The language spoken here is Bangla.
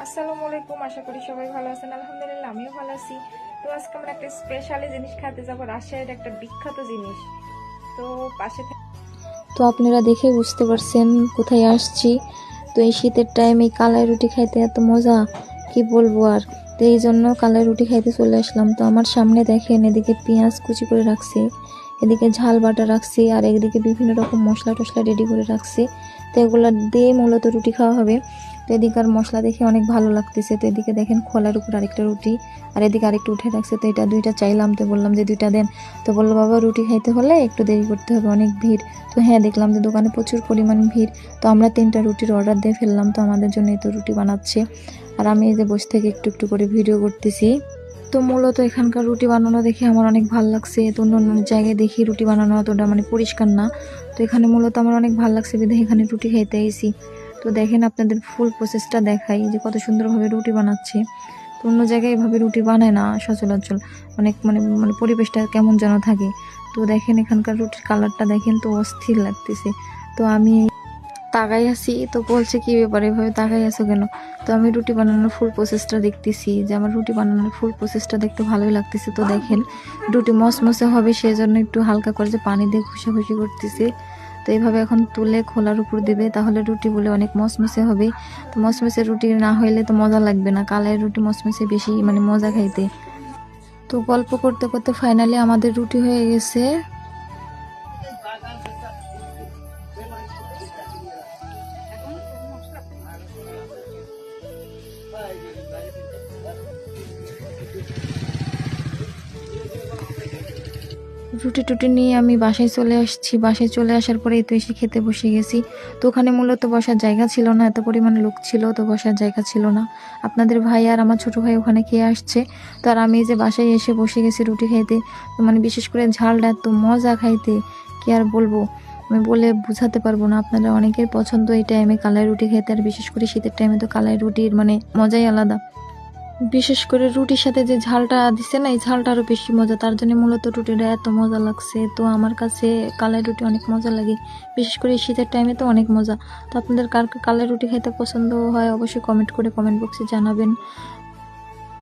আসসালামু আলাইকুম। আশা করি সবাই ভালো আছেন। আলহামদুলিল্লাহ আমিও ভালো আছি। তো আজকে আমরা একটা স্পেশালি জিনিস খেতে যাবো, রাজশাহীর একটা বিখ্যাত জিনিস। তো পাশে তো আপনারা দেখে বুঝতে পারছেন কোথায় আসছি। তো এই শীতের টাইম এই কালাই রুটি খাইতে এত মজা, কি বলবো আর। তো এই জন্য কালাই রুটি খাইতে চলে আসলাম। তো আমার সামনে দেখেন এদিকে পেঁয়াজ কুচি করে রাখছি, এদিকে ঝাল বাটা রাখছি, আর এদিকে বিভিন্ন রকম মশলা টশলা রেডি করে রাখছি। তো এগুলো দিয়ে মূলত রুটি খাওয়া হবে। তো এদিকার মশলা দেখে অনেক ভালো লাগতেছে। তো এদিকে দেখেন খোলার উপর আরেকটা রুটি, আর এদিকে আরেকটু উঠে রাখছে। তো এটা দুইটা চাইলাম, তো বললাম যে দুইটা দেন। তো বললো বাবা রুটি খাইতে হলে একটু দেরি করতে হবে, অনেক ভিড়। তো হ্যাঁ, দেখলাম যে দোকানে প্রচুর পরিমাণ ভিড়। তো আমরা 3টা রুটির অর্ডার দিয়ে ফেললাম। তো আমাদের জন্য এই তো রুটি বানাচ্ছে, আর আমি এই যে বসে থেকে একটু একটু করে ভিডিও করতেছি। তো মূলত এখানকার রুটি বানানো দেখে আমার অনেক ভালো লাগছে। তো অন্য অন্য জায়গায় দেখি রুটি বানানো অতটা পরিষ্কার না। তো এখানে মূলত আমার অনেক ভালো লাগছে বিধে এখানে রুটি খাইতে আইছি। তো দেখেন আপনাদের ফুল প্রসেসটা দেখাই যে কত সুন্দরভাবে রুটি বানাচ্ছে। তো অন্য জায়গায় এভাবে রুটি বানায় না সচরাচর, অনেক পরিবেশটা কেমন যেন থাকে। তো দেখেন এখানকার রুটির কালারটা দেখেন, তো অস্থির লাগতেছে। তো আমি তাকাই আছি, তো বলছে কি ব্যাপারে এভাবে তাকাই আছো কেন। তো আমি রুটি বানানোর ফুল প্রসেসটা দেখতেছি, যে আমার রুটি বানানোর ফুল প্রসেসটা দেখতে ভালোই লাগতেছে। তো দেখেন রুটি মসমসে হবে সেজন্য একটু হালকা করে যে পানি দিয়ে ঘষাঘষি করতেছে। তো এইভাবে এখন তুলে খোলার উপর দিবে, তাহলে রুটি বলে অনেক মসমসে হবে। তো মসমসে রুটি না হইলে তো মজা লাগবে না, কালাই রুটি মসমসে বেশি মজা খাইতে। তো গল্প করতে করতে ফাইনালি আমাদের রুটি হয়ে গেছে। রুটি টুটি নিয়ে আমি বাসায় চলে আসছি। বাসায় চলে আসার পরেই তো এসে খেতে বসে গেছি। তো ওখানে মূলত বসার জায়গা ছিল না, এত পরিমাণ লোক ছিল, তো বসার জায়গা ছিল না। আপনাদের ভাই আর আমার ছোট ভাই ওখানে খেয়ে আসছে। তো আর আমি যে বাসায় এসে বসে গেছি রুটি খাইতে। তো বিশেষ করে ঝালটা এত মজা খাইতে, কি আর বলবো, আমি বলে বুঝাতে পারবো না। আপনারা অনেকের পছন্দ এই টাইমে কালাই রুটি খাইতে, আর বিশেষ করে শীতের টাইমে তো কালাই রুটির মজাই আলাদা। বিশেষ করে রুটির সাথে যে ঝালটা দিছে না, এই ঝালটা আরো বেশি মজা, তার জন্য মূলত রুটিটা এত মজা লাগছে। তো আমার কাছে কালাই রুটি অনেক মজা লাগে, বিশেষ করে শীতের টাইমে তো অনেক মজা। তো আপনাদের কার কালাই রুটি খেতে পছন্দ হয় অবশ্যই কমেন্ট করে কমেন্ট বক্সে জানাবেন।